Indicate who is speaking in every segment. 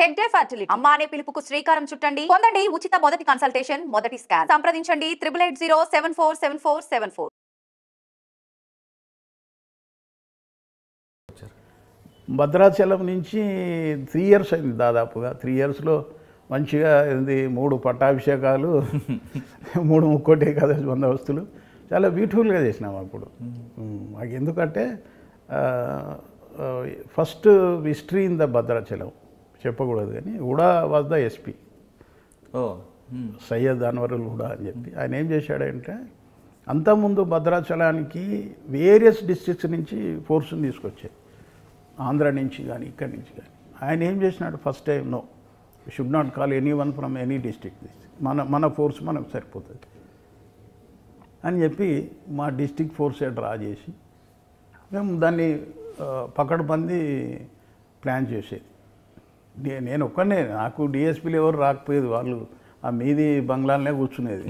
Speaker 1: Hegde fertility అమ్మ అనే పిలుపుకు శ్రీకారం చుట్టండి. పొందండి ఉచిత మొదటి కన్సల్టేషన్, మొదటి స్కాన్. సంప్రదించండి 8880747474.
Speaker 2: భద్రాచలం నుంచి 3 years అయింది దాదాపుగా. 3 yearsలో మంచిగా ఇది 3 పట్టాభిషేకాలు 3 ముక్కోటి ఏకాదశి బందోబస్తులు చాలా బ్యూటిఫుల్గా చేసినాం అప్పుడు. మాకు ఎందుకంటే first history in the Bhadrachalam చెప్పకూడదు కానీ Huda was the SP, Syed Anwarul Huda అని చెప్పి. ఆయన ఏం చేశాడంటే అంతకుముందు భద్రాచలానికి వేరియస్ డిస్ట్రిక్ట్స్ నుంచి ఫోర్స్ని తీసుకొచ్చాయి, ఆంధ్ర నుంచి కానీ ఇక్కడి నుంచి కానీ. ఆయన ఏం చేసినాడు, first time no, should not call anyone from any district, మన ఫోర్స్ మనకు సరిపోతుంది అని చెప్పి మా డిస్ట్రిక్ట్ ఫోర్సే డ్రా చేసి మేము దాన్ని పకడ్బందీ ప్లాన్ చేసేది. నేను ఒక్కనే, నాకు డిఎస్పీలు ఎవరు రాకపోయేది, వాళ్ళు ఆ మీది బంగ్లాలనే కూర్చునేది,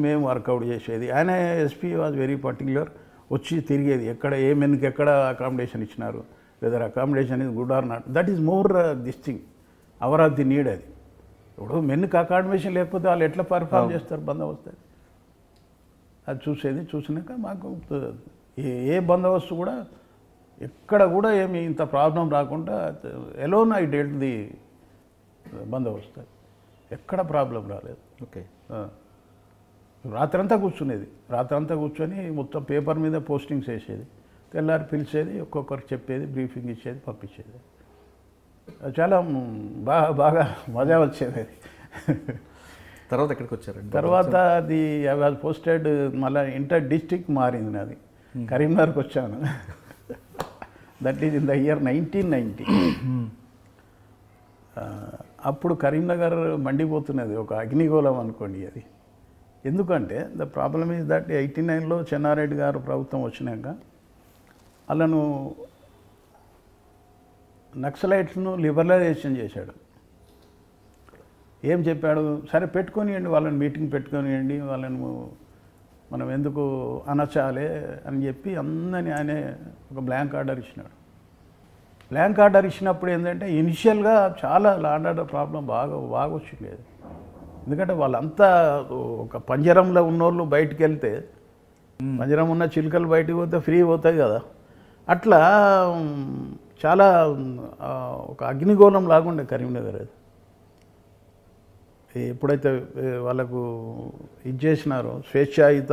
Speaker 2: మేము వర్కౌట్ చేసేది. ఆయన ఎస్పీ వాజ్ వెరీ పర్టిక్యులర్, వచ్చి తిరిగేది ఎక్కడ ఏ మెన్కి ఎక్కడ అకామిడేషన్ ఇచ్చినారు, whether accommodation is good or not, that is more this thing hour of the need. అది ఇప్పుడు మెన్కి అకామిడేషన్ లేకపోతే వాళ్ళు ఎట్లా పర్ఫామ్ చేస్తారు బందోబస్తు, అది చూసేది. చూసినాక మాకు ఏ బందోబస్తు కూడా ఎక్కడ కూడా ఏమి ఇంత ప్రాబ్లం రాకుండా ఎలోన్ ఐ డెల్ట్ ది బందోబస్తు, ఎక్కడ ప్రాబ్లం రాలేదు.
Speaker 3: ఓకే,
Speaker 2: రాత్రంతా కూర్చునేది, రాత్రంతా కూర్చొని మొత్తం పేపర్ మీద పోస్టింగ్స్ వేసేది, తెల్లారి పిలిచేది, ఒక్కొక్కరికి చెప్పేది, బ్రీఫింగ్ ఇచ్చేది, పంపించేది. చాలా బాగా మజా వచ్చేది అది.
Speaker 3: తర్వాత ఎక్కడికి వచ్చారండి?
Speaker 2: తర్వాత అది ఐ వాజ్ పోస్టెడ్, మళ్ళీ ఇంటర్ డిస్ట్రిక్ట్ మారింది నాది, కరీంనగర్కి వచ్చాను. That is in the year 1990. అప్పుడు కరీంనగర్ మండిపోతున్నది, ఒక అగ్నిగోళం అనుకోండి అది. ఎందుకంటే ద ప్రాబ్లమ్ ఈజ్ దట్ 89లో చెన్నారెడ్డి గారు ప్రభుత్వం వచ్చినాక వాళ్ళను నక్సలైట్స్ను లిబరలైజేషన్ చేశాడు. ఏం చెప్పాడు, సరే పెట్టుకొనియండి వాళ్ళని, మీటింగ్ పెట్టుకొనియండి వాళ్ళను, మనం ఎందుకు అనచాలే అని చెప్పి అందరినీ ఆయనే ఒక బ్లాంక్ ఆర్డర్ ఇచ్చినాడు. బ్లాంక్ ఆర్డర్ ఇచ్చినప్పుడు ఏంటంటే ఇనిషియల్గా చాలా ల్యాండ్ ఆర్డర్ ప్రాబ్లం బాగా వచ్చింది. ఎందుకంటే వాళ్ళంతా ఒక పంజరంలో ఉన్నోళ్ళు బయటికి వెళ్తే, పంజరం ఉన్న చిలుకలు బయటికి పోతే ఫ్రీ పోతాయి కదా, అట్లా చాలా ఒక అగ్నిగోళం లాగుండే కరీంనగర్. అది ఎప్పుడైతే వాళ్ళకు ఇది చేసినారో, స్వేచ్ఛాయుత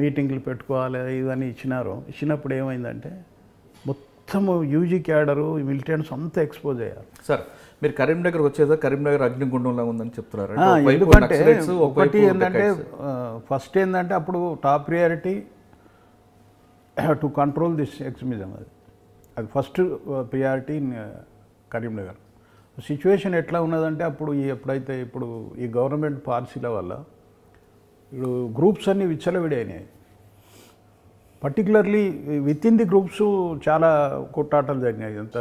Speaker 2: మీటింగ్లు పెట్టుకోవాలి ఇవన్నీ ఇచ్చినప్పుడు ఏమైందంటే మొత్తము యూజీ క్యాడరు, మిలిటెంట్స్ అంతా ఎక్స్పోజ్ అయ్యారు.
Speaker 3: సార్, మీరు కరీంనగర్ వచ్చేదా, కరీంనగర్ అగ్నిగుండంలా ఉందని చెప్తున్నారు.
Speaker 2: ఎందుకంటే ఒకటి ఏంటంటే ఫస్ట్ ఏంటంటే అప్పుడు top priority to control this extremism, అది first priority in Karimnagar. Situation ఎట్లా ఉన్నదంటే అప్పుడు ఎప్పుడైతే ఈ గవర్నమెంట్ పాలసీల వల్ల ఇప్పుడు గ్రూప్స్ అన్నీ విచ్చలవిడైనాయి. Particularly with in the groups చాలా కొట్టాటలు జరిగినాయి. అంత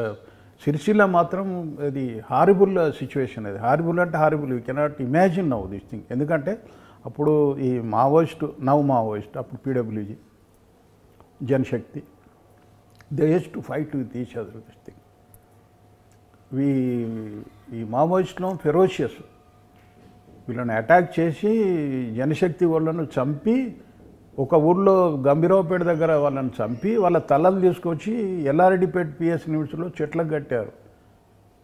Speaker 2: సిరిసిల్ల మాత్రం అది హారిబుల్ సిచ్యువేషన్, అది హారిబుల్ అంటే horrible, you cannot imagine now this thing. ఎందుకంటే అప్పుడు ఈ మావోయిస్ట్ అప్పుడు PWG, Janashakti, they used to fight with each other this thing. ఈ మావోయిస్టులో ఫెరోషియస్, వీళ్ళని అటాక్ చేసి జనశక్తి వాళ్ళను చంపి, ఒక ఊళ్ళో గంభీరావుపేట దగ్గర వాళ్ళని చంపి వాళ్ళ తలలు తీసుకొచ్చి ఎల్లారెడ్డిపేట పిఎస్ యూనివర్సిటీలో చెట్లకు కట్టారు.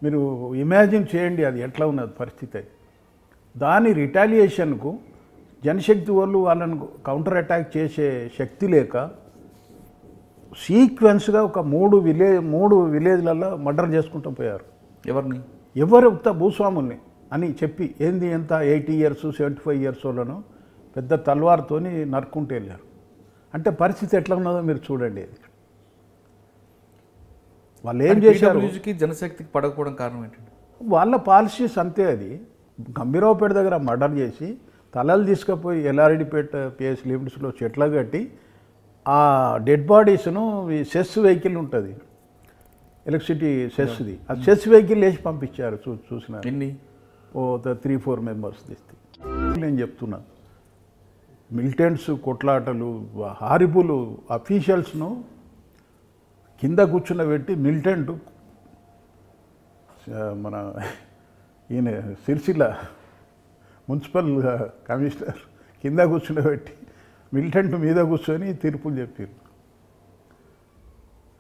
Speaker 2: మీరు ఇమాజిన్ చేయండి అది ఎట్లా ఉన్నది పరిస్థితి. దాని రిటాలియేషన్కు జనశక్తి వాళ్ళు వాళ్ళని కౌంటర్ అటాక్ చేసే శక్తి లేక సీక్వెన్స్గా ఒక 3 విలేజ్లలో మర్డర్ చేసుకుంటూ పోయారు.
Speaker 3: ఎవరిని?
Speaker 2: ఎవరు ఉత్త భూస్వాముల్ని అని చెప్పి, ఏంది ఎంత 80 years 75 years వాళ్ళను పెద్ద తల్వార్తోని నరుక్కుంటూ వెళ్ళారు. అంటే పరిస్థితి ఎట్లా ఉన్నదో మీరు చూడండి. వాళ్ళు ఏం చేశారు,
Speaker 3: జనశక్తికి పడకపోవడం కారణం ఏంటంటే
Speaker 2: వాళ్ళ పాలసీస్ అంతే. అది గంభీరావుపేట దగ్గర మర్డర్ చేసి తలలు తీసుకుపోయి ఎల్లారెడ్డిపేట పిఎస్ లిమిట్స్లో చెట్లు కట్టి ఆ డెడ్ బాడీస్ను ఈ సెస్ వెహికల్ ఉంటుంది, ఎలక్ట్రిసిటీ సెస్ది, ఆ సెస్ వెహికల్ వేసి పంపించారు. చూసిన 3-4 members తీస్తే. నేను చెప్తున్నా, మిలిటెంట్స్ కొట్లాటలు, హారిబుల్ అఫీషియల్స్ను కింద కూర్చున్నబెట్టి మిలిటెంట్ మన ఈయన సిరిసిల్ల మున్సిపల్ కమిషనర్ కింద కూర్చుండబెట్టి మిలిటెంట్ మీద కూర్చొని తీర్పులు చెప్పారు.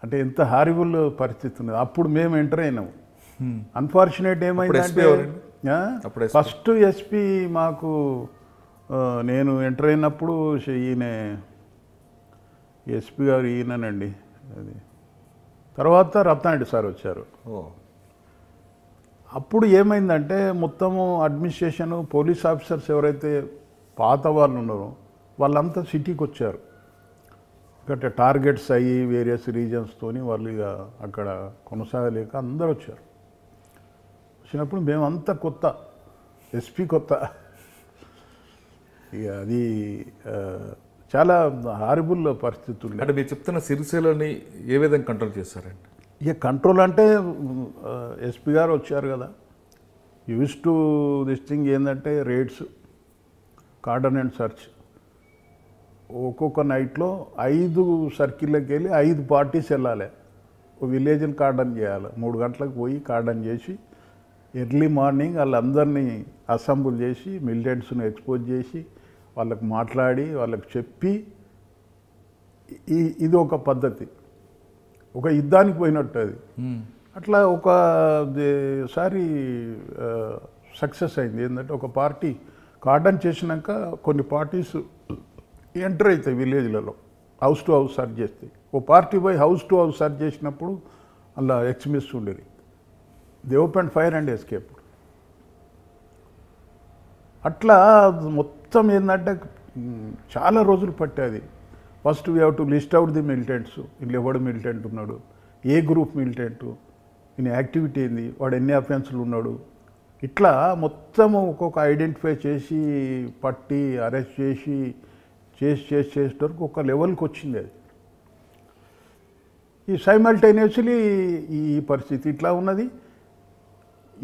Speaker 2: అంటే ఎంత హారిబుల్ పరిస్థితి ఉన్నది. అప్పుడు మేము ఎంటర్ అయినాము. అన్ఫార్చునేట్ ఏమైందంటే ఫస్ట్ ఎస్పీ మాకు నేను ఎంటర్ అయినప్పుడు ఈయన ఎస్పీ గారు ఈయనండి. అది తర్వాత రత్నారెడ్డి సార్ వచ్చారు. అప్పుడు ఏమైందంటే మొత్తము అడ్మినిస్ట్రేషన్ పోలీస్ ఆఫీసర్స్ ఎవరైతే పాత వాళ్ళు ఉన్నారో వాళ్ళంతా సిటీకి వచ్చారు. ఎందుకంటే టార్గెట్స్ అయ్యి వేరియస్ రీజన్స్తోని వాళ్ళు ఇక అక్కడ కొనసాగలేక అందరూ వచ్చారు. వచ్చినప్పుడు మేమంతా కొత్త, ఎస్పీ కొత్త. ఇక అది చాలా హారిబుల్ పరిస్థితులు.
Speaker 3: అంటే మీరు చెప్తున్న సిరిసిల్లని ఏ విధంగా కంట్రోల్ చేస్తారండి?
Speaker 2: ఇక కంట్రోల్ అంటే ఎస్పీ గారు వచ్చారు కదా, యూస్ టు దిస్ థింగ్ ఏంటంటే రేట్స్, కార్డన్ అండ్ సర్చ్. ఒక్కొక్క నైట్లో 5 సర్కిల్లోకి వెళ్ళి 5 పార్టీస్ వెళ్ళాలి. ఒక విలేజ్ని కార్డన్ చేయాలి. 3 గంటలకు పోయి కార్డన్ చేసి ఎర్లీ మార్నింగ్ వాళ్ళందరినీ అసెంబుల్ చేసి మిలిటెంట్స్ని ఎక్స్పోజ్ చేసి వాళ్ళకు మాట్లాడి వాళ్ళకు చెప్పి ఇది ఒక పద్ధతి. ఒక యుద్ధానికి పోయినట్టు అది. అట్లా ఒకసారి సక్సెస్ అయింది. ఏంటంటే ఒక పార్టీ కార్డన్ చేసినాక కొన్ని పార్టీస్ ఎంటర్ అవుతాయి విలేజ్లలో, హౌస్ టు హౌస్ సర్చ్ చేస్తాయి. ఓ పార్టీ పోయి హౌస్ టు హౌస్ సర్చ్ చేసినప్పుడు అలా ఎక్స్మిస్ ఉండేది. They open fire and escape. అట్లా మొత్తం ఏంటంటే చాలా రోజులు పట్టేది. First we have to list out the militants. ఇంట్లో ఎవడు మిలిటెంట్ ఉన్నాడు, ఏ గ్రూప్ మిలిటెంటు, ఈయన యాక్టివిటీ ఏంది, వాడు ఎన్ని అఫెన్స్లు ఉన్నాడు, ఇట్లా మొత్తము ఒక్కొక్క ఐడెంటిఫై చేసి పట్టి అరెస్ట్ చేసేట వరకు ఒక లెవెల్కి వచ్చింది అది. ఈ సైమల్టేనియస్లీ ఈ పరిస్థితి ఇట్లా ఉన్నది.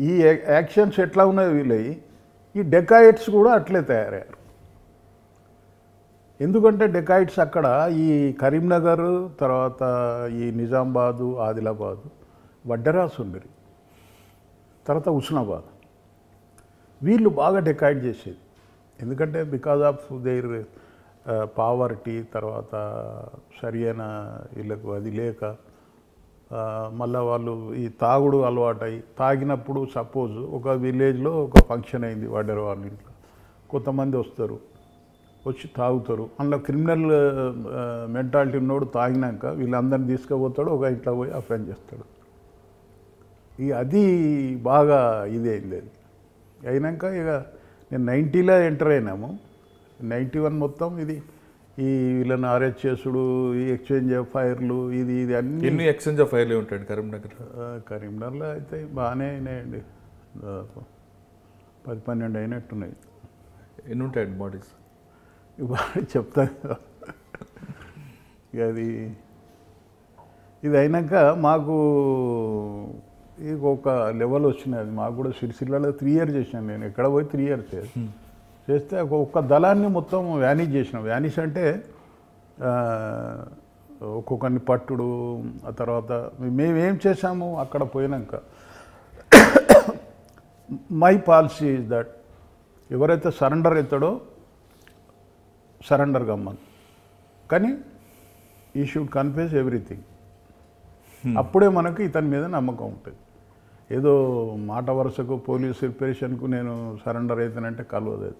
Speaker 2: ఈ యాక్షన్స్ ఎట్లా ఉన్నది వీళ్ళవి, ఈ డెకాయిట్స్ కూడా అట్లే తయారయ్యారు. ఎందుకంటే డెకాయిట్స్ అక్కడ ఈ కరీంనగర్, తర్వాత ఈ నిజామాబాదు, ఆదిలాబాదు, వడ్డెరాసు ఉండేది, తర్వాత హుస్నాబాద్, వీళ్ళు బాగా డెకాయిట్ చేసేది. ఎందుకంటే బికాజ్ ఆఫ్ దేర్ పావర్టీ, తర్వాత సరియైన వీళ్ళకు అది లేక మళ్ళీ వాళ్ళు ఈ తాగుడు అలవాటై తాగినప్పుడు సపోజ్ ఒక విలేజ్లో ఒక ఫంక్షన్ అయింది వడ్డెర వాళ్ళ ఇంట్లో, కొంతమంది వస్తారు, వచ్చి తాగుతారు. అందులో క్రిమినల్ మెంటాలిటీ ఉన్నోడు తాగినాక వీళ్ళందరినీ తీసుకుపోతాడు, ఒక ఇంట్లో పోయి అఫెండ్ చేస్తాడు. అది బాగా ఇదైంది. అది అయినాక ఇక నేను 90లో ఎంటర్ అయినాము. 91 మొత్తం ఇది ఈ వీళ్ళని అరెస్ట్ చేసుడు, ఈ ఎక్స్చేంజ్ ఆఫ్ ఫైర్లు, ఇది అన్ని.
Speaker 3: ఎన్ని ఎక్స్చేంజ్ ఆఫ్ ఫైర్లు ఉంటాయండి కరీంనగర్?
Speaker 2: కరీంనగర్లో అయితే బాగానే అయినాయండి, 10-12 అయినట్టున్నాయి.
Speaker 3: ఎన్ని ఉంటాయండి బాడీస్?
Speaker 2: బాడీ చెప్తాను. ఇక ఇది అయినాక మాకు ఇక ఒక లెవెల్ వచ్చినది. మాకు కూడా సిరిసిల్లలో 3 years చేసినాను నేను. ఎక్కడ పోయి 3 years చేస్తే ఒక్క దళాన్ని మొత్తం వ్యానిష్ చేసినాం. వ్యానిష్ అంటే ఒక్కొక్కరిని పట్టుడు. ఆ తర్వాత మేమేం చేసాము అక్కడ పోయినాక, మై పాలసీ ఇస్ దట్ ఎవరైతే సరెండర్ అవుతాడో సరెండర్ గమ్మన్, కానీ ఈ షుడ్ కన్ఫెస్ ఎవ్రీథింగ్. అప్పుడే మనకు ఇతని మీద నమ్మకం ఉంటుంది. ఏదో మాట వరుసకు పోలీస్ రిపరేషన్కు నేను సరెండర్ అవుతానంటే కలవదు.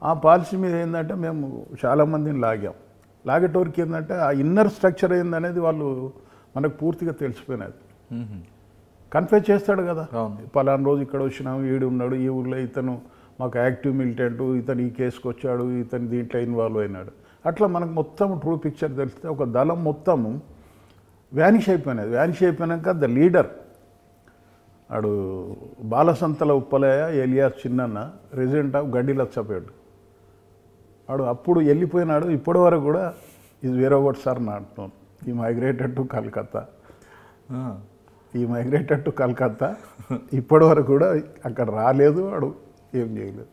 Speaker 2: ఆ పాలసీ మీద ఏంటంటే మేము చాలామందిని లాగేటోరికి ఏంటంటే ఆ ఇన్నర్ స్ట్రక్చర్ ఏందనేది వాళ్ళు మనకు పూర్తిగా తెలిసిపోయినది. కన్ఫెస్ చేస్తాడు కదా, పలానా రోజు ఇక్కడ వచ్చినాము, ఈడు ఉన్నాడు, ఈ ఊళ్ళో ఇతను మాకు యాక్టివ్ మిలిటెంట్, ఇతను ఈ కేసుకు వచ్చాడు, ఇతను దీంట్లో ఇన్వాల్వ్ అయినాడు. అట్లా మనకు మొత్తం ట్రూ పిక్చర్ తెలిస్తే ఒక దళం మొత్తము వ్యానిష్ అయిపోయినది. వ్యానిష్ అయిపోయినాక ద లీడర్ ఆడు బాలసంతల Uppalaiah alias Chinnanna, resident of గడ్డి లచ్చపేట, వాడు అప్పుడు వెళ్ళిపోయినాడు. ఇప్పటి వరకు కూడా ఈజ్ వేరే వర్డ్ సార్ నాట్ నోన్. ఈ మైగ్రేటెడ్ టు కలకత్తా, ఇప్పటి వరకు కూడా అక్కడ రాలేదు, వాడు ఏం చేయలేదు.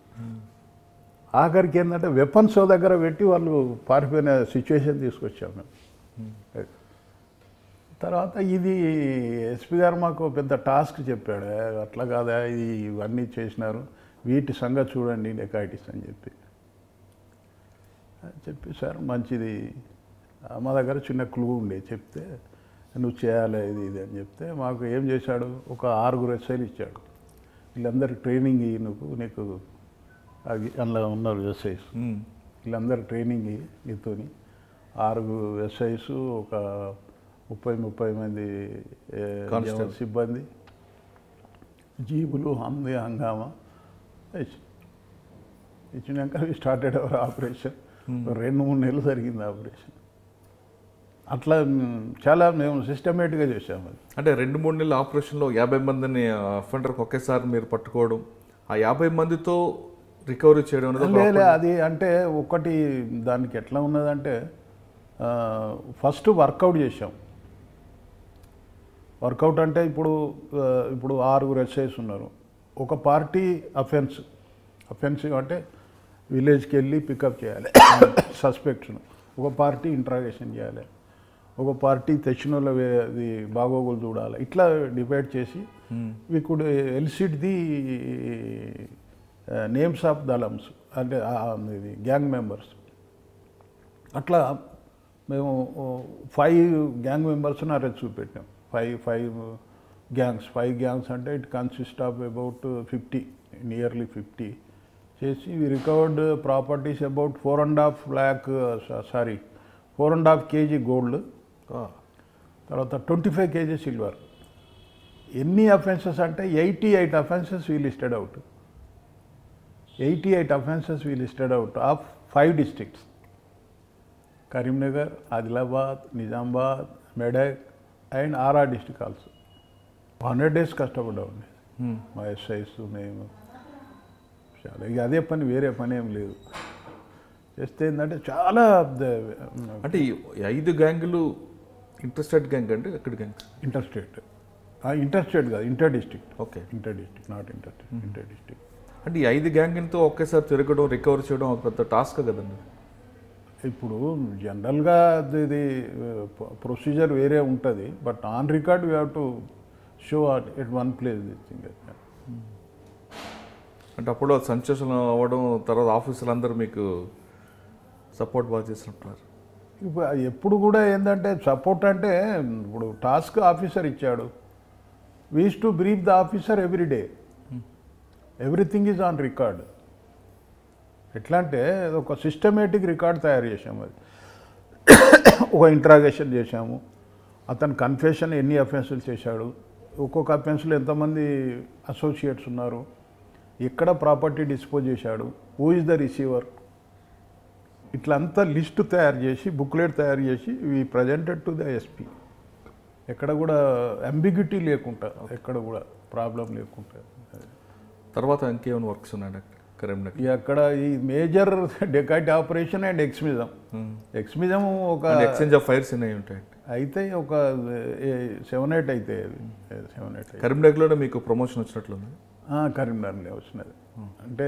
Speaker 2: ఆఖరికి ఏంటంటే వెపన్స్ దగ్గర పెట్టి వాళ్ళు పారిపోయిన సిచ్యువేషన్ తీసుకొచ్చాం మేము. తర్వాత ఇది ఎస్పీ గారు మాకు పెద్ద టాస్క్ చెప్పాడు. అట్లా కాదా, ఇది ఇవన్నీ చేసినారు, వీటి సంగతి చూడండి డెకాయిటీస్ అని చెప్పి సార్ మంచిది, మా దగ్గర చిన్న క్లూ ఉండే చెప్తే నువ్వు చేయాలి ఇది అని చెప్తే మాకు ఏం చేశాడు, ఒక 6 ఎస్ఐలు ఇచ్చాడు. వీళ్ళందరికీ ట్రైనింగ్ ఇయ్యి, నీకు అది అందులో ఉన్నారు ఎస్ఐస్, వీళ్ళందరూ ట్రైనింగ్ ఇయ్యి నీతోని. 6 ఎస్ఐస్, ఒక 30 మంది సిబ్బంది, జీబులు, హంగామా ఇచ్చినాక స్టార్టెడ్ అవర్ ఆపరేషన్. 2-3 నెలలు జరిగింది ఆపరేషన్. అట్లా చాలా మేము సిస్టమేటిక్గా చేసాము. అది
Speaker 3: అంటే 2-3 నెలల ఆపరేషన్లో 50 మందిని అఫెండర్కి ఒకేసారి మీరు పట్టుకోవడం, ఆ 50 మందితో రికవరీ చేయడం అనేది
Speaker 2: లేదు. అది అంటే ఒకటి దానికి ఎట్లా ఉన్నదంటే ఫస్ట్ వర్కౌట్ చేసాం. వర్కౌట్ అంటే ఇప్పుడు 6 ఎస్ఐస్ ఉన్నారు. ఒక పార్టీ అఫెన్సివ్ అంటే విలేజ్కి వెళ్ళి పికప్ చేయాలి సస్పెక్ట్స్ను, ఒక పార్టీ ఇంట్రాగేషన్ చేయాలి, ఒక పార్టీ తెచ్చిన వాళ్ళది బాగోగులు చూడాలి. ఇట్లా డివైడ్ చేసి we could elicit the names of దళమ్స్, అంటే ఇది గ్యాంగ్ మెంబర్స్. అట్లా మేము 5 గ్యాంగ్ మెంబర్స్ని అరెస్ట్ చూపెట్టాం. 5 గ్యాంగ్స్ అంటే it consist of about 50, nearly 50 చేసి we recovered properties about 4.5 kg gold, తర్వాత 25 kg సిల్వర్. ఎన్ని అఫెన్సెస్ అంటే 88 offences we listed out. 88 offences we listed out of 5 districts: Karimnagar, Adilabad, Nizamabad, Medak and RR district also. 100 days కష్టపడ్డా ఉండే మా SIs మేము. చాలా ఇక అదే పని, వేరే పని ఏం లేదు. చేస్తే ఏంటంటే చాలా
Speaker 3: అంటే 5 గ్యాంగులు ఇంటర్స్టేట్ గ్యాంగ్ అంటే ఎక్కడ గ్యాంగ్?
Speaker 2: ఇంటర్స్టేట్ కాదు, inter district.
Speaker 3: Okay,
Speaker 2: inter district, not inter district.
Speaker 3: అంటే ఈ 5 గ్యాంగ్తో ఒకేసారి తిరగడం, రికవర్ చేయడం ఒక పెద్ద టాస్క్ కదండి.
Speaker 2: ఇప్పుడు జనరల్గా ఇది ప్రొసీజర్ వేరే ఉంటుంది, but on record we have to show at one place this thing.
Speaker 3: అంటే అప్పుడు సంచలనం అవ్వడం, తర్వాత ఆఫీసులు అందరూ మీకు సపోర్ట్ బాగా చేసినట్టున్నారు.
Speaker 2: ఇప్పుడు ఎప్పుడు కూడా ఏంటంటే సపోర్ట్ అంటే, ఇప్పుడు టాస్క్ ఆఫీసర్ ఇచ్చాడు, we use to brief the officer every day, everything is on record. ఎట్లా అంటే ఒక సిస్టమేటిక్ రికార్డ్ తయారు చేసాము. అది ఒక ఇంట్రాగేషన్ చేశాము, అతను కన్ఫెషన్ ఎన్ని అఫెన్సులు చేశాడు, ఒక్కొక్క అఫెన్స్లో ఎంతమంది అసోసియేట్స్ ఉన్నారు, ఎక్కడ ప్రాపర్టీ డిస్పోజ్ చేశాడు, హూ ఇస్ ద రిసీవర్, ఇట్లా అంతా లిస్ట్ తయారు చేసి, బుక్లెట్ తయారు చేసి we presented to the SP. ఎక్కడ కూడా అంబిగ్యూటీ లేకుండా, ఎక్కడ కూడా ప్రాబ్లం లేకుండా.
Speaker 3: తర్వాత ఇంకేమైనా వర్క్స్ ఉన్నాయండి కరీంనగర్?
Speaker 2: అక్కడ ఈ మేజర్ డెకాయిటీ ఆపరేషన్ అండ్ ఎక్స్మిజం ఒక
Speaker 3: ఎక్స్చేంజ్ ఆఫ్ ఫైర్స్ ఎన్ని ఉంటాయండి?
Speaker 2: అయితే ఒక 7-8 అయితే 7-8.
Speaker 3: కరీంనగర్లోనే మీకు ప్రమోషన్ వచ్చినట్లుంది?
Speaker 2: కరీంనగర్లో వచ్చినది. అంటే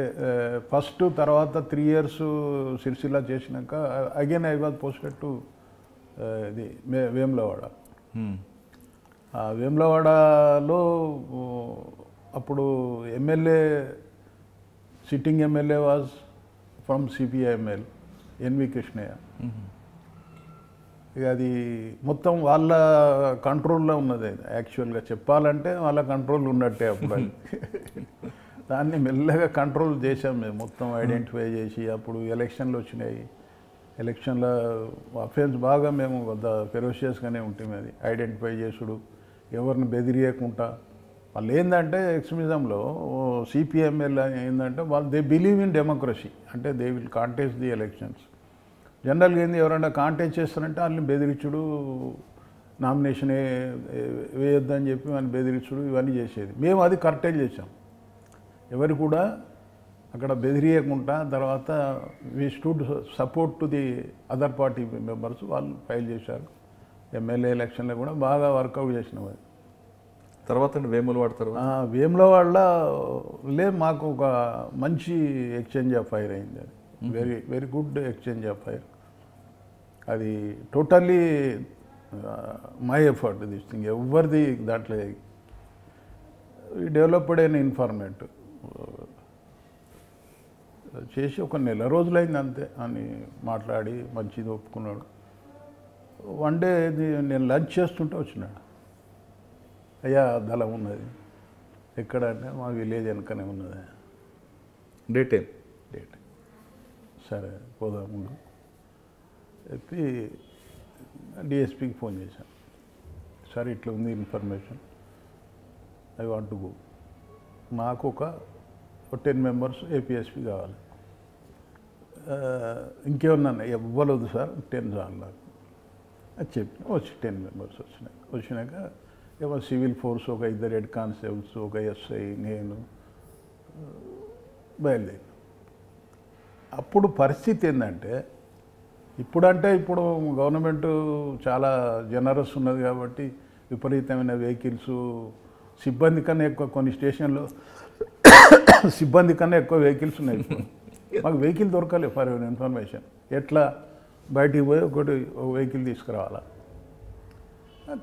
Speaker 2: ఫస్ట్ తర్వాత 3 years సిరిసిల్ల చేసినాక again I was posted to ఇది వేములవాడ. వేములవాడలో అప్పుడు MLA, sitting MLA was from CPIML, NV Krishnaiah. ఇక అది మొత్తం వాళ్ళ కంట్రోల్లో ఉన్నది. యాక్చువల్గా చెప్పాలంటే వాళ్ళ కంట్రోల్ ఉన్నట్టే అప్పుడు. దాన్ని మెల్లగా కంట్రోల్ చేసాం మేము, మొత్తం ఐడెంటిఫై చేసి. అప్పుడు ఎలక్షన్లు వచ్చినాయి, ఎలక్షన్ల అఫెన్స్ బాగా మేము ఫెరోషియస్గానే ఉంటుంది. అది ఐడెంటిఫై చేసుడు, ఎవరిని బెదిరియకుండా. వాళ్ళు ఏంటంటే ఎక్స్ట్రీమిజంలో సిపిఎంఎల్ ఏంటంటే వాళ్ళు దే బిలీవ్ ఇన్ డెమోక్రసీ, అంటే they will contest the elections. జనరల్గా ఏంది, ఎవరైనా కాంటెస్ట్ చేస్తారంటే వాళ్ళని బెదిరించుడు, నామినేషన్ వేయొద్దని చెప్పి వాళ్ళని బెదిరించుడు, ఇవన్నీ చేసేది. మేము అది కరెక్టే చేసాం, ఎవరు కూడా అక్కడ బెదిరియకుండా. తర్వాత we stood support to the other party members, వాళ్ళు ఫైల్ చేశారు. ఎమ్మెల్యే ఎలక్షన్లో కూడా బాగా వర్కౌట్ చేసినాం. అది
Speaker 3: తర్వాత వేములవాడ తర్వాత
Speaker 2: వేములవాడలో మాకు ఒక మంచి ఎక్స్చేంజ్ ఆఫ్ ఫైర్ అయింది. అది very good exchange of fire. అది totally my effort this thing ఎవరిది దాంట్లో డెవలప్డ్ అయిన ఇన్ఫార్మేట్ చేసి ఒక నెల రోజులైంది అంతే అని మాట్లాడి మంచిది ఒప్పుకున్నాడు. వన్ డే నేను లంచ్ చేస్తుంటే వచ్చినాడు, అయ్యా దళం ఉన్నది ఎక్కడ అంటే మా విలేజ్ వెనకనే ఉన్నది.
Speaker 3: డేట్
Speaker 2: సరే పోదాము చెప్పి డిఎస్పీకి ఫోన్ చేశాను. సార్ ఇట్లా ఉంది information, I want to go. నాకు ఒక 10 మెంబర్స్ ఏపీఎస్పీ కావాలి. ఇంకేమన్నా ఇవ్వలేదు సార్, 10 చాలు నాకు అది చెప్పి వచ్చి 10 మెంబర్స్ వచ్చినాక ఏమో సివిల్ ఫోర్స్ ఒక 2 హెడ్ కానిస్టేబుల్స్ ఒక ఎస్ఐ నేను బయలుదేరి. అప్పుడు పరిస్థితి ఏంటంటే ఇప్పుడు గవర్నమెంట్ చాలా జనరస్ ఉన్నది కాబట్టి విపరీతమైన వెహికల్స్, సిబ్బంది కన్నా ఎక్కువ కొన్ని స్టేషన్లో సిబ్బంది కన్నా ఎక్కువ వెహికల్స్ ఉన్నాయి. మాకు వెహికల్ దొరకలేదు ఫర్ ఇన్ఫర్మేషన్. ఎట్లా బయటికి పోయి ఒక వెహికల్ తీసుకురావాలా,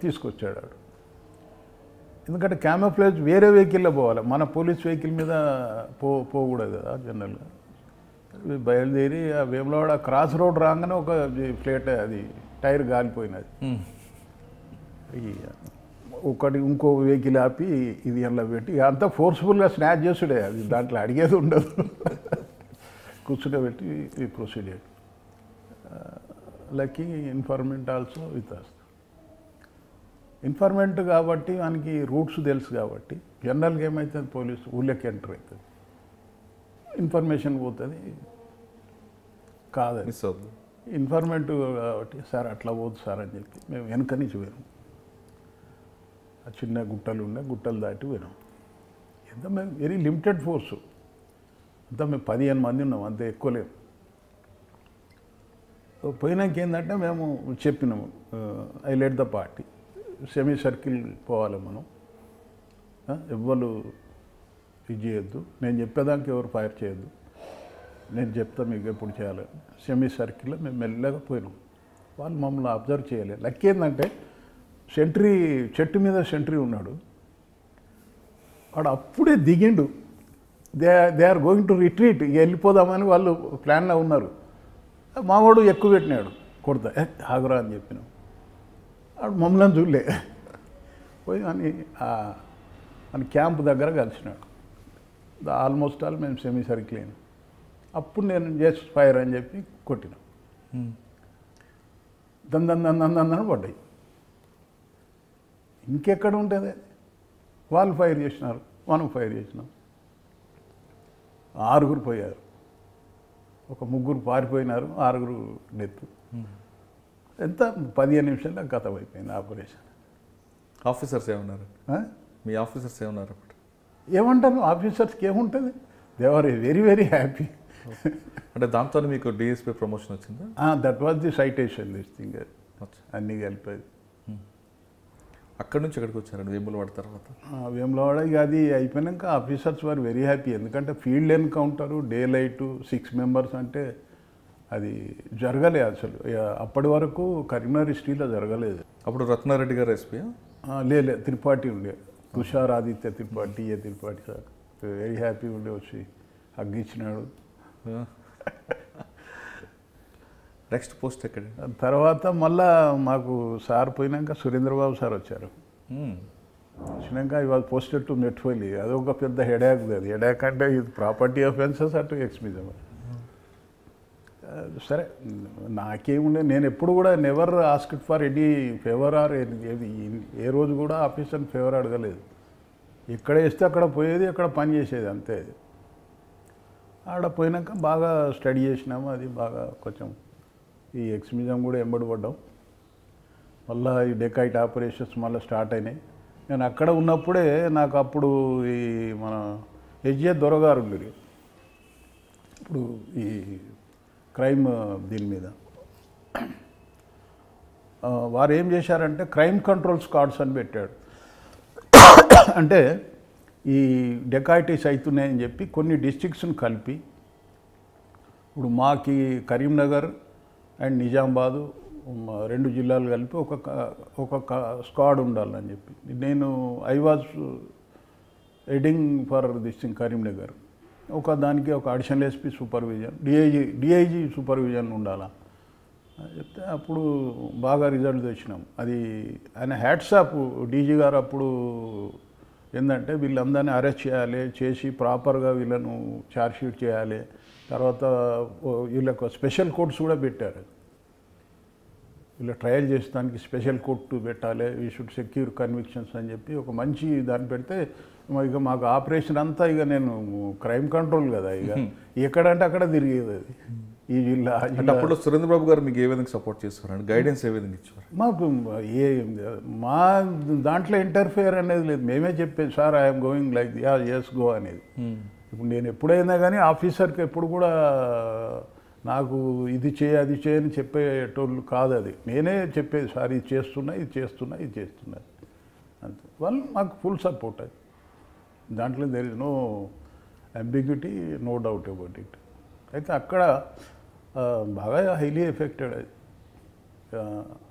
Speaker 2: తీసుకొచ్చాడు వాడు. ఎందుకంటే క్యామోఫ్లేజ్ వేరే వెహికల్లో పోవాలి, మన పోలీస్ వెహికల్ మీద పోకూడదు కదా జనరల్గా. బయలుదేరి ఆ వేములవాడ క్రాస్ రోడ్ రాగానే ఒక ఫ్లేట్ అది టైర్ గాలిపోయినది. ఒకటి ఇంకో వెహికల్ ఆపి ఇది ఎలా పెట్టి అంతా ఫోర్స్ఫుల్గా స్నాచ్ చేసుడే, అది దాంట్లో అడిగేది ఉండదు. కూర్చుంటే ఈ procedure lucky informant also with us. Informant కాబట్టి మనకి రూట్స్ తెలుసు కాబట్టి జనరల్గా ఏమవుతుంది, పోలీసు ఊళ్ళకి ఎంటర్ అవుతుంది, ఇన్ఫర్మేషన్ పోతుంది కాదని. ఇన్ఫర్మెంట్ కాబట్టి సార్ అట్లా పోదు సార్ అని చెప్పి మేము వెనక నుంచి పోయాం. ఆ చిన్న గుట్టలు దాటి పోయినాం. ఎంత మేము వెరీ లిమిటెడ్ ఫోర్సు, అంతా మేము 15 మంది ఉన్నాం, అంత ఎక్కువ లేము. పోయినాక ఏంటంటే మేము చెప్పినాము I let the party, semi circle పోవాలి మనం, ఎవ్వరు ఇది చేయొద్దు, నేను చెప్పేదానికి ఎవరు ఫైర్ చేయొద్దు, నేను చెప్తా మీకు ఎప్పుడు చేయాలని. సెమీ సర్కిల్లో మేము మెల్లగా పోయినాం. వాళ్ళు మమ్మల్ని అబ్జర్వ్ చేయలేదు. లక్కీ ఏంటంటే సెంట్రీ, చెట్టు మీద సెంట్రీ ఉన్నాడు, వాడు అప్పుడే దిగిండు. They are going to retreat, వెళ్ళిపోదామని వాళ్ళు ప్లాన్లో ఉన్నారు. మావాడు ఎక్కువ పెట్టినాడు, కొడతా ఆగురా అని చెప్పినాం. వాడు మమ్మల్ని చూడలే, పోయి అని క్యాంప్ దగ్గర కలిసినాడు. ఆల్మోస్ట్ ఆల్ మేము సెమీ సర్కిల్ అయినాం. అప్పుడు నేను జస్ట్ ఫైర్ అని చెప్పి కొట్టినాం. దందని పడ్డాయి. ఇంకెక్కడ ఉంటుంది, వాళ్ళు ఫైర్ చేసినారు, మనం ఫైర్ చేసినాం. 6 పోయారు, ఒక 3 పారిపోయినారు, 6 డెత్. ఎంత 15 నిమిషాల్లో గతం అయిపోయింది ఆపరేషన్.
Speaker 3: ఆఫీసర్స్ ఏమన్నారు? మీ ఆఫీసర్స్ ఏమన్నారు?
Speaker 2: ఏమంటారు ఆఫీసర్స్కి ఏముంటుంది, they are very very happy.
Speaker 3: అంటే దాంతో మీకు డిఎస్పీ ప్రమోషన్ వచ్చిందా?
Speaker 2: That was the citation this thing, అన్నీ కలిపేది.
Speaker 3: అక్కడి నుంచి ఎక్కడికి వచ్చారండి వేములవాడ తర్వాత?
Speaker 2: వేములవాడ ఇక అది అయిపోయాక ఆఫీసర్స్ వారు వెరీ హ్యాపీ. ఎందుకంటే field encounter, day light, 6 members అంటే అది జరగలేదు అసలు. అప్పటి వరకు కరీంనగర్ హిస్టరీలో జరగలేదు.
Speaker 3: అప్పుడు రత్నారెడ్డి గారు ఎస్పీ?
Speaker 2: లేదు, త్రిపాఠి ఉండే, Tushar Aditya Tripathi, Tripathi sir very happy ఉండే, వచ్చి హగ్గిచ్చినాడు.
Speaker 3: నెక్స్ట్ పోస్ట్ ఎక్కడ?
Speaker 2: తర్వాత మళ్ళా మాకు సార్ పోయినాక సురేంద్రబాబు సార్ వచ్చారు. వచ్చినాక ఇవాళ పోస్టెడ్ టు మెట్ఫోలి, అదొక పెద్ద హెడాక్. అది హెడాక్ అంటే ఇది ప్రాపర్టీ అఫెన్సెస్ అటు ఎక్స్మిజం. సరే నాకేముండే, నేను ఎప్పుడు కూడా never asked for any favour or ఏ రోజు కూడా ఆఫీసర్ని ఫేవర్ అడగలేదు. ఎక్కడ వేస్తే అక్కడ పోయేది, అక్కడ పని చేసేది అంతే. ఆడ పోయినాక బాగా స్టడీ చేసినాము, అది బాగా కొంచెం ఈ ఎక్స్మిజం కూడా ఎంబడి పడ్డాం. మళ్ళీ ఈ డెకాయిట్ ఆపరేషన్స్ మళ్ళీ స్టార్ట్ అయినాయి. నేను అక్కడ ఉన్నప్పుడే నాకు అప్పుడు ఈ మన హెచ్జే దొరగారు ఉండేది, ఇప్పుడు ఈ క్రైమ్ దీని మీద వారు ఏం చేశారంటే క్రైమ్ కంట్రోల్ స్క్వాడ్స్ అని పెట్టాడు. అంటే ఈ డెకాయిటీస్ అవుతున్నాయని చెప్పి కొన్ని డిస్ట్రిక్ట్స్ని కలిపి, ఇప్పుడు మాకి కరీంనగర్ అండ్ నిజామాబాదు రెండు జిల్లాలు కలిపి ఒక స్క్వాడ్ ఉండాలని చెప్పి నేను I was heading for this thing Karimnagar. దానికి ఒక additional SP supervision, DIG supervision ఉండాలా చెప్తే అప్పుడు బాగా రిజల్ట్ తెచ్చినాం. అది ఆయన హ్యాట్సాప్ డీజీ గారు అప్పుడు ఏంటంటే వీళ్ళందరినీ అరెస్ట్ చేయాలి, చేసి ప్రాపర్గా వీళ్ళను ఛార్జ్షీట్ చేయాలి, తర్వాత వీళ్ళకు స్పెషల్ కోర్ట్స్ కూడా పెట్టారు. వీళ్ళు ట్రయల్ చేసడానికి స్పెషల్ కోర్టు పెట్టాలి, వీ షుడ్ సెక్యూర్ కన్విక్షన్స్ అని చెప్పి ఒక మంచి దాన్ని పెడితే ఇక మాకు ఆపరేషన్ అంతా ఇక నేను క్రైమ్ కంట్రోల్ కదా, ఇక ఎక్కడంటే అక్కడ తిరిగేది అది ఈ జిల్లా.
Speaker 3: అంటే అప్పుడు సురేంద్ర బాబు గారు మీకు ఏ విధంగా సపోర్ట్ చేస్తారండి, గైడెన్స్ ఏ విధంగా ఇచ్చారు?
Speaker 2: మాకు మా దాంట్లో ఇంటర్ఫియర్ అనేది లేదు, మేమే చెప్పేది sir I'm going like yes go అనేది. ఇప్పుడు నేను ఎప్పుడైనా కానీ ఆఫీసర్కి ఎప్పుడు కూడా నాకు ఇది చేయ అది చేయని చెప్పేటోళ్ళు కాదు, అది నేనే చెప్పేది సార్ ఇది చేస్తున్నా అంతే. వాళ్ళు మాకు ఫుల్ సపోర్ట్ అది, దాంట్లో there is no ambiguity, no doubt about it. అయితే అక్కడ బాగా హైలీ ఎఫెక్టెడ్ అది.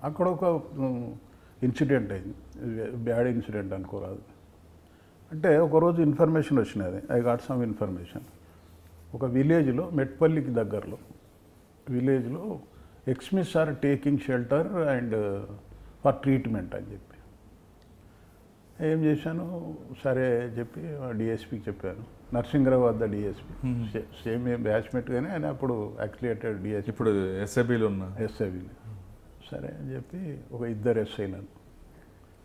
Speaker 2: అక్కడ ఒక ఇన్సిడెంట్ అయింది, బ్యాడ్ ఇన్సిడెంట్ అనుకోరాదు. అంటే ఒకరోజు ఇన్ఫర్మేషన్ వచ్చినది, ఐ గాట్ సమ్ ఇన్ఫర్మేషన్. ఒక విలేజ్లో మెట్పల్లికి దగ్గరలో విలేజ్లో ఎక్స్మిస్ are taking shelter and for treatment అని చెప్పి ఏం చేశాను, సరే చెప్పి డిఎస్పీకి చెప్పాను. నరసింహరావు వద్ద డిఎస్పీ, సేమ్ బ్యాచ్మేట్ కానీ ఆయన అప్పుడు యాక్సిలేటెడ్ డిఎస్పీ,
Speaker 3: ఇప్పుడు ఎస్ఐబీలో ఉన్న
Speaker 2: ఎస్ఐబీని. సరే అని చెప్పి ఒక 2 ఎస్ఐలను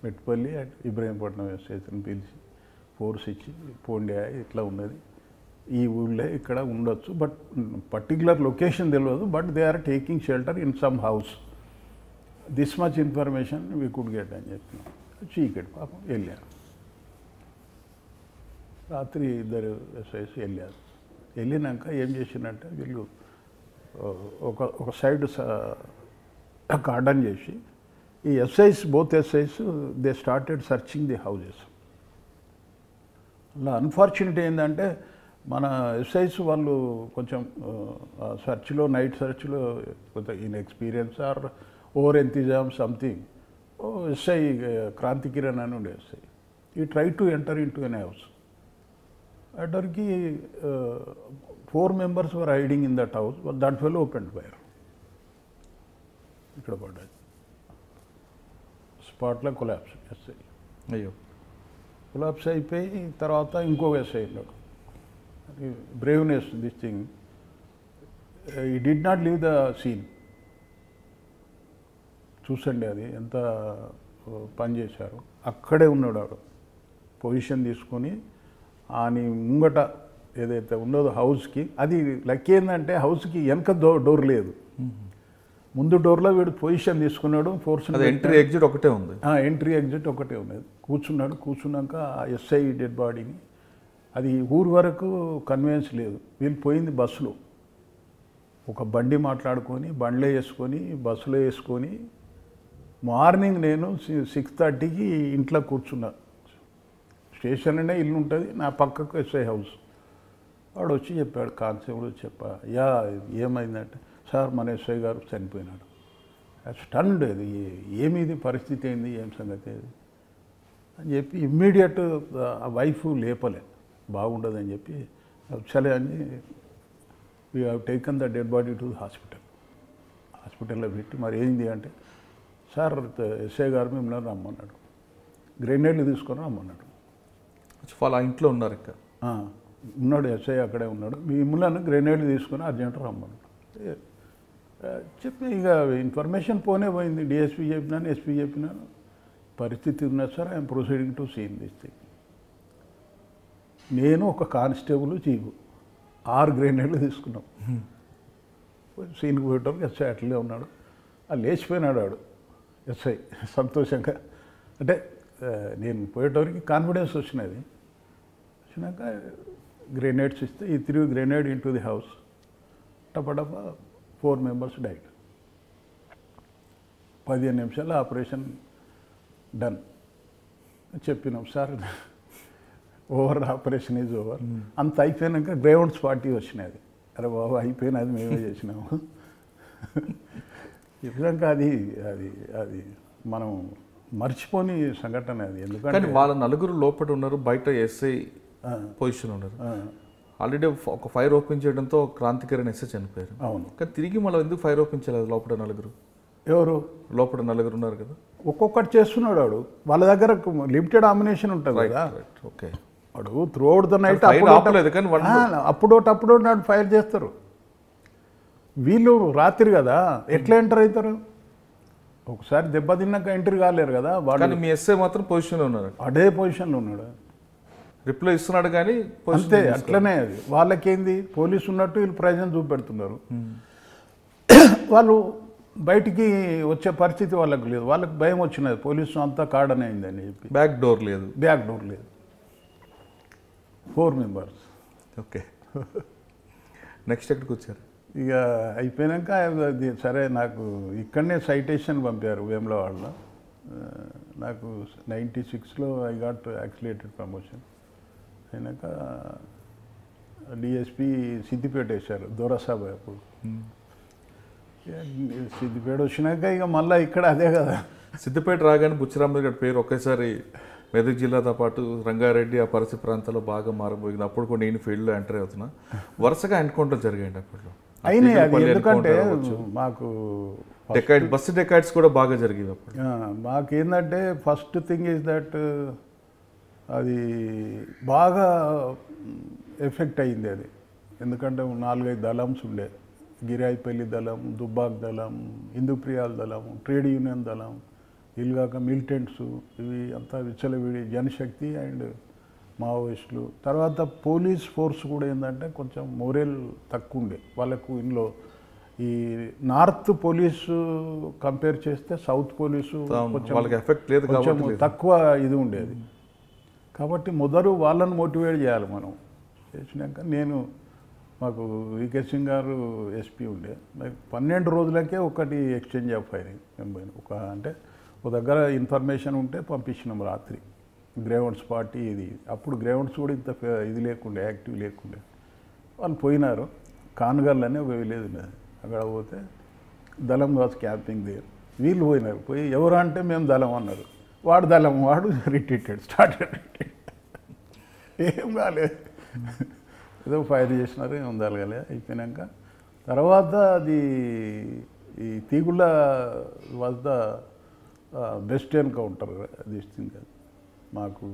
Speaker 2: మెట్పల్లి అండ్ ఇబ్రహీంపట్నం ఎస్ఐని పిలిచి ఫోర్స్ ఇచ్చి పోండి ఇట్లా ఉన్నది, ఈ ఊళ్ళో ఇక్కడ ఉండొచ్చు, బట్ పర్టికులర్ లొకేషన్ తెలియదు, but they are taking shelter in some house, this much information we could get అని చెప్పి చీకటి పాపం వెళ్ళారు. రాత్రి 2 ఎస్ఐస్ వెళ్ళారు. వెళ్ళినాక ఏం చేసిందంటే వీళ్ళు ఒక సైడ్ గార్డెన్ చేసి ఈ SIs both SIs they started searching the houses. అలా అన్ఫార్చునేట్ ఏంటంటే మన ఎస్ఐస్ వాళ్ళు కొంచెం సర్చ్లో నైట్ సర్చ్లో కొంత inexperience or over enthusiasm something. SI Kranthi Kiran అని ఉండే ఎస్ఐ, ఈ try to enter in to an house. అటర్కి 4 members were hiding in that house, that fellow open fire, ఇక్కడ పడ్డాయి, స్పాట్లో కొలాప్స్. ఎస్ఐ
Speaker 3: అయ్యో
Speaker 2: కొలాప్స్ అయిపోయి తర్వాత ఇంకొక ఎస్ఐ ఉన్నాడు. Braveness this thing, he did not leave the scene. చూసండి అది ఎంత పని చేశారు. అక్కడే ఉన్నాడు ఆడు, పొజిషన్ తీసుకొని అని ముంగట ఏదైతే ఉన్నదో హౌస్కి, అది లక్ ఏంటంటే హౌస్కి వెనక డోర్ లేదు, ముందు డోర్లో వీడు పొజిషన్ తీసుకున్నాడు. ఫోర్స్
Speaker 3: ఎంట్రీ ఎగ్జిట్ ఒకటే ఉంది,
Speaker 2: ఎంట్రీ ఎగ్జిట్ ఒకటే ఉన్నది. కూర్చున్నాక ఆ ఎస్ఐ డెడ్ బాడీని, అది ఊరు వరకు కన్వీనియన్స్ లేదు, వీళ్ళు పోయింది బస్సులో, ఒక బండి మాట్లాడుకొని బండ్లో వేసుకొని బస్సులో వేసుకొని మార్నింగ్ నేను 6:30కి ఇంట్లో కూర్చున్నా. స్టేషన్లోనే ఇల్లు ఉంటుంది, నా పక్కకు ఎస్ఐ హౌస్. వాడు వచ్చి చెప్పాడు, కానిస్టేబుల్ చెప్పా, ఏమైందంటే సార్ మన ఎస్ఐ గారు చనిపోయినాడు. స్టన్డ్, అది ఏమిది పరిస్థితి ఏంది, ఏం సంగతి అది అని చెప్పి ఇమ్మీడియట్ ఆ వైఫ్ లేపలే, బాగుండదని చెప్పి సరే అని we have taken the dead body to హాస్పిటల్లో పెట్టి మరి ఏంది అంటే, సార్ ఎస్ఐ గారు మిమ్మల్ని రమ్మన్నాడు, గ్రెనేడ్లు తీసుకొని రమ్మన్నాడు.
Speaker 3: వాళ్ళ ఇంట్లో ఉన్నారు ఇంకా
Speaker 2: ఉన్నాడు, ఎస్ఐ అక్కడే ఉన్నాడు, మిమ్మల్ని గ్రెనేడ్లు తీసుకొని అర్జెంట్ రమ్మన్నాడు చెప్పి ఇక ఇన్ఫర్మేషన్ పోయింది. డిఎస్పీ చెప్పినాను, ఎస్పీ చెప్పినాను, పరిస్థితి ఉన్నది sir, I'm proceeding to seen this thing. నేను ఒక కానిస్టేబుల్ చీఫ్ 6 గ్రెనేడ్లు తీసుకున్నాం. సీన్కి పోయేటప్పుడు ఎస్ఐ అట్లే ఉన్నాడు, లేచిపోయినాడు వాడు ఎస్ఐ సంతోషంగా. అంటే నేను పోయేటోరికి కాన్ఫిడెన్స్ వచ్చినాక గ్రెనేడ్స్ ఇస్తే ఈ 3 grenade in to the house, టపటప 4 members డైడ్. 15 నిమిషాల్లో ఆపరేషన్ డన్ చెప్పినాం sir, over, operation is over. అంత అయిపోయాక గ్రౌండ్స్ పార్టీ వచ్చినది, అరే బాబు అయిపోయినది మేమే చేసినాము. చెప్పినాక అది అది అది మనం మర్చిపోని సంఘటన అది. ఎందుకంటే
Speaker 3: కానీ వాళ్ళ నలుగురు లోపల ఉన్నారు, బయట ఎస్ఐ పొజిషన్ ఉన్నారు. ఆల్రెడీ ఒక ఫైర్ ఓపెన్ చేయడంతో క్రాంతికరణ్ ఎస్ఐ చనిపోయారు.
Speaker 2: అవును.
Speaker 3: కానీ తిరిగి మళ్ళీ ఎందుకు ఫైర్ ఓపెన్ చేయలేదు? లోపల నలుగురు ఉన్నారు కదా,
Speaker 2: ఒక్కొక్కటి చేస్తున్నాడు వాడు. వాళ్ళ దగ్గర లిమిటెడ్ ఆమినేషన్ ఉంటుంది కదా.
Speaker 3: ఓకే.
Speaker 2: వాడు త్రూ అవుట్ ద నైట్
Speaker 3: ఆపలేదు కానీ
Speaker 2: అప్పుడోటప్పుడు నాడు ఫైర్ చేస్తారు. వీళ్ళు రాత్రి కదా ఎట్లా ఎంటర్ అవుతారు? ఒకసారి దెబ్బతిన్నాక ఎంట్రీ కాలేరు కదా వాళ్ళు.
Speaker 3: కానీ మీ ఎస్ఐ మాత్రం పొజిషన్లో ఉన్నారు,
Speaker 2: అదే పొజిషన్లో ఉన్నాడు.
Speaker 3: రిప్లై ఇస్తున్నాడు కానీ
Speaker 2: అంతే, అట్లనే అది. వాళ్ళకేంది పోలీసు ఉన్నట్టు వీళ్ళు ప్రజెన్స్ చూపెడుతున్నారు. వాళ్ళు బయటికి వచ్చే పరిస్థితి వాళ్ళకు లేదు. వాళ్ళకి భయం వచ్చినది, పోలీసు అంతా కార్డన్ అయిందని చెప్పి.
Speaker 3: బ్యాక్ డోర్ లేదు.
Speaker 2: 4 మెంబర్స్.
Speaker 3: ఓకే. నెక్స్ట్ ఎక్కడికి వచ్చారు?
Speaker 2: ఇక అయిపోయాక అది సరే, నాకు ఇక్కడనే సైటేషన్ పంపారు వేములవాడలో. నాకు 96లో ఐ గాట్ యాక్సిలేటెడ్ ప్రమోషన్. అయినాక డిఎస్పి సిద్దిపేట వేశారు, దొరసాబ్ అప్పుడు. సిద్దిపేట వచ్చినాక ఇక మళ్ళీ ఇక్కడ అదే కదా.
Speaker 3: సిద్దిపేట రాగానే బుచ్చిరామయ్య గారి పేరు ఒకేసారి మెదక్ జిల్లాతో పాటు రంగారెడ్డి ఆ పరిసర ప్రాంతాల్లో బాగా మారబోయింది. అప్పుడు కూడా నేను ఫీల్డ్లో ఎంటర్ అవుతున్నా. వరుసగా ఎన్కౌంటర్ జరిగాయండి అప్పట్లో.
Speaker 2: అయినాయి అది. ఎందుకంటే మాకు
Speaker 3: బస్సు డెకాయిట్స్ కూడా బాగా జరిగేవి అప్పుడు.
Speaker 2: మాకేందంటే ఫస్ట్ థింగ్ ఈజ్ దట్ అది బాగా ఎఫెక్ట్ అయింది అది. ఎందుకంటే 4-5 దళంస్ ఉండే. గిరాయిపల్లి దళం, దుబ్బాక్ దళం, హిందూప్రియాల దళం, ట్రేడ్ యూనియన్ దళం, వీళ్ళుగాక మిలిటెంట్స్, ఇవి అంతా విచ్చలవిడి జనశక్తి అండ్ మావోయిస్టులు. తర్వాత పోలీస్ ఫోర్స్ కూడా ఏంటంటే కొంచెం మోరల్ తక్కువ ఉండే వాళ్ళకు. ఇందులో ఈ నార్త్ పోలీసు కంపేర్ చేస్తే సౌత్ పోలీసు కొంచెం
Speaker 3: ఎఫెక్ట్ లేదు,
Speaker 2: కొంచెం తక్కువ ఇది ఉండేది. కాబట్టి మొదలు వాళ్ళని మోటివేట్ చేయాలి మనం. చేసినాక నేను మాకు వికే సింగ్ గారు ఎస్పీ ఉండే. 12 రోజులకే ఒకటి ఎక్స్చేంజ్ ఆఫ్ ఫైరింగ్ మేము అంటే ఒక దగ్గర ఇన్ఫర్మేషన్ ఉంటే పంపించినాం రాత్రి. గ్రేవౌండ్స్ పార్టీ ఇది. అప్పుడు గ్రేవౌండ్స్ కూడా ఇంత ఇది లేకుండే, యాక్టివ్ లేకుండే. వాళ్ళు పోయినారు. కాన్గల్ అని ఒక విలేజ్ ఉన్నది, అక్కడ పోతే దళం వాజ్ క్యాంపింగ్ దేర్. వీళ్ళు పోయినారు. పోయి ఎవరు అంటే మేము దళం అన్నారు. వాడు దళం, వాడు రిట్రీటెడ్, స్టార్టెడ్ రిట్రీట్. ఏం కాలేదు, ఏదో ఫైర్ చేసినారు, ఏం ఉందాలగలే. అయిపోయినాక తర్వాత అది ఈ తీగుళ్ళ was the best encounter this thing. మాకు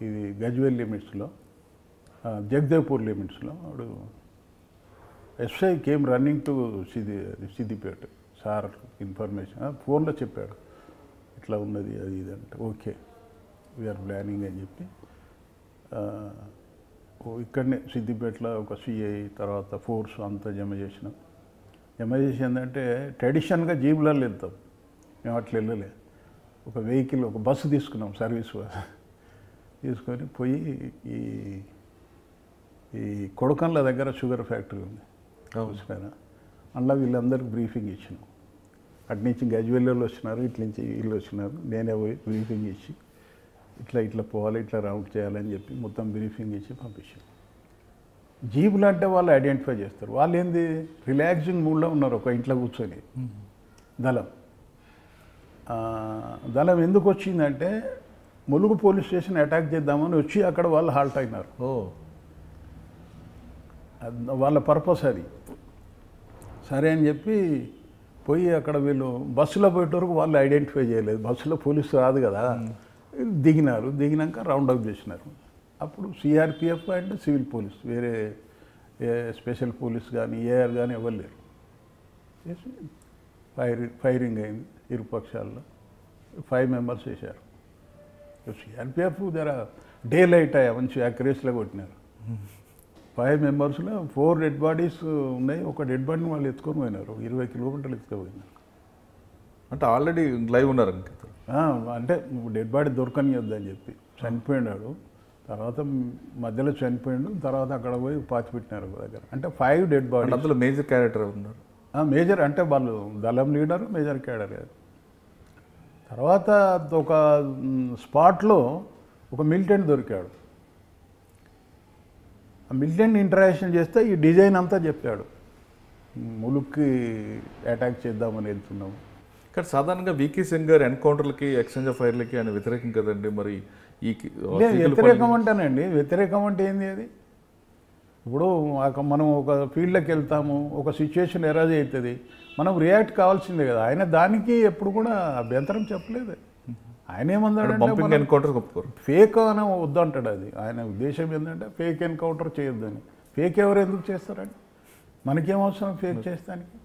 Speaker 2: ఇది గజ్వేల్ లిమిట్స్లో, జగదేవ్పూర్ లిమిట్స్లో వాడు SI came running to Siddipet. Sir information ఫోన్లో చెప్పాడు, ఇట్లా ఉన్నది అది ఇది అంటే. ఓకే, వీఆర్ ప్లానింగ్ అని చెప్పి ఇక్కడనే సిద్దిపేటలో ఒక సిఐ తర్వాత ఫోర్స్ అంతా జమ చేసినాం. జమ చేసి ఏంటంటే ట్రెడిషన్గా జీబులలో వెళ్తాం, మేము అట్లా వెళ్ళలే. ఒక వెహికల్, ఒక బస్సు తీసుకున్నాం, సర్వీస్ బస్సు తీసుకొని పోయి ఈ కొడకండ్ల దగ్గర షుగర్ ఫ్యాక్టరీ ఉంది చూసినారా, అందులో వీళ్ళందరికీ బ్రీఫింగ్ ఇచ్చినాం. అటు నుంచి గజ్వేల్లో వచ్చినారు, ఇట్ల నుంచి వీళ్ళు వచ్చినారు. నేనే పోయి బ్రీఫింగ్ ఇచ్చి ఇట్లా పోవాలి, ఇట్లా రౌండ్ చేయాలని చెప్పి మొత్తం బ్రీఫింగ్ ఇచ్చి పంపించాం. జీబులు అంటే వాళ్ళు ఐడెంటిఫై చేస్తారు. వాళ్ళు ఏంది రిలాక్సింగ్ మూడ్లో ఉన్నారు ఒక ఇంట్లో కూర్చొని. దళం ఎందుకు వచ్చిందంటే ములుగు పోలీస్ స్టేషన్ అటాక్ చేద్దామని వచ్చి అక్కడ వాళ్ళు హాల్ట్ అయినారు. వాళ్ళ పర్పస్ అది. సరే అని చెప్పి పోయి అక్కడ వీళ్ళు బస్సులో పోయేటవరకు వాళ్ళు ఐడెంటిఫై చేయలేదు. బస్సులో పోలీసు రాదు కదా, దిగినారు. దిగినాక రౌండ్ అప్ చేసినారు. అప్పుడు సిఆర్పిఎఫ్ అండ్ సివిల్ పోలీస్, వేరే స్పెషల్ పోలీస్ కానీ ఏఆర్ కానీ ఎవరు లేరు. చేసి ఫైరింగ్ అయింది ఇరుపక్షాల్లో. 5 మెంబర్స్ వేశారు. సిఆర్పిఎఫ్ జర డే లైట్ అయ్యా, మంచి యాక్యురేస్లో కొట్టినారు. 5 మెంబర్స్లో 4 డెడ్ బాడీస్ ఉన్నాయి. ఒక డెడ్ బాడీని వాళ్ళు ఎత్తుకొని పోయినారు, 20 కిలోమీటర్లు ఎత్తుకుపోయినారు.
Speaker 3: అంటే ఆల్రెడీ లైవ్ ఉన్నారు.
Speaker 2: అంటే డెడ్ బాడీ దొరకనియొద్దని చెప్పి చనిపోయినాడు. తర్వాత మధ్యలో చనిపోయాడు. తర్వాత అక్కడ పోయి పాతి పెట్టినారు దగ్గర. అంటే 5 డెడ్ బాడీ.
Speaker 3: అందులో మేజర్ క్యారెక్టర్ ఉన్నారు.
Speaker 2: మేజర్ అంటే వాళ్ళు దళం లీడరు, మేజర్ క్యాడర్. తర్వాత ఒక స్పాట్లో ఒక మిలిటెంట్ దొరికాడు. ఆ మిలిటెంట్ ఇంటరాక్షన్ చేస్తే ఈ డిజైన్ అంతా చెప్పాడు. ములుక్కి అటాక్ చేద్దామని వెళ్తున్నాము.
Speaker 3: కానీ సాధారణంగా వీకే సింగ్ గారు ఎన్కౌంటర్లకి ఎక్స్చేంజ్ ఆఫ్ ఫైర్లకి ఆయన వ్యతిరేకం కదండి. మరి ఈ
Speaker 2: లేదు, వ్యతిరేకం అంటానండి. వ్యతిరేకం అంటే ఏంది అది? ఇప్పుడు మనం ఒక ఫీల్డ్లోకి వెళ్తాము, ఒక సిచ్యువేషన్ ఎరాజ్ అవుతుంది, మనం రియాక్ట్ కావాల్సిందే కదా. ఆయన దానికి ఎప్పుడు కూడా అభ్యంతరం చెప్పలేదు. ఆయన
Speaker 3: బంపింగ్ ఎన్కౌంటర్ ఒప్పుకోరు.
Speaker 2: ఫేక్ అని వద్దంటాడు. అది ఆయన ఉద్దేశం ఏంటంటే ఫేక్ ఎన్కౌంటర్ చేయొద్దని. ఫేక్ ఎవరు ఎందుకు చేస్తారండి? మనకేం అవసరం ఫేక్ చేస్తానికి?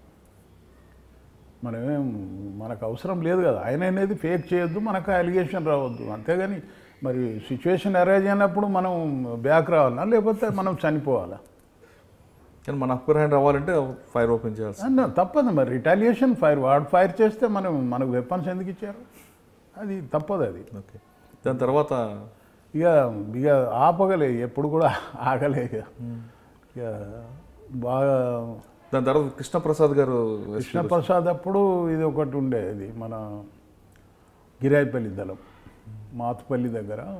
Speaker 2: మనకు అవసరం లేదు కదా. ఆయన అనేది ఫేక్ చేయొద్దు, మనకు అలిగేషన్ రావద్దు, అంతేగాని మరి సిచ్యువేషన్ అరేంజ్ అయినప్పుడు మనం బ్యాక్ రావాలా లేకపోతే మనం చనిపోవాలా?
Speaker 3: కానీ మన అప్పర్ హ్యాండ్ రావాలంటే ఫైర్ ఓపెన్ చేయాల్సి
Speaker 2: తప్పదు. మరి రిటాలియేషన్ ఫైర్, వాడు ఫైర్ చేస్తే మనకు వెపన్స్ ఎందుకు ఇచ్చారు? అది తప్పదు. అది
Speaker 3: ఓకే. దాని తర్వాత
Speaker 2: ఇక ఆపగలే, ఎప్పుడు కూడా ఆగలే. ఇక బాగా
Speaker 3: దాని తర్వాత కృష్ణప్రసాద్ గారు
Speaker 2: కృష్ణప్రసాద్ అప్పుడు ఇది ఒకటి ఉండేది, మన గిరాయిపల్లి దళం, మాతుపల్లి దగ్గర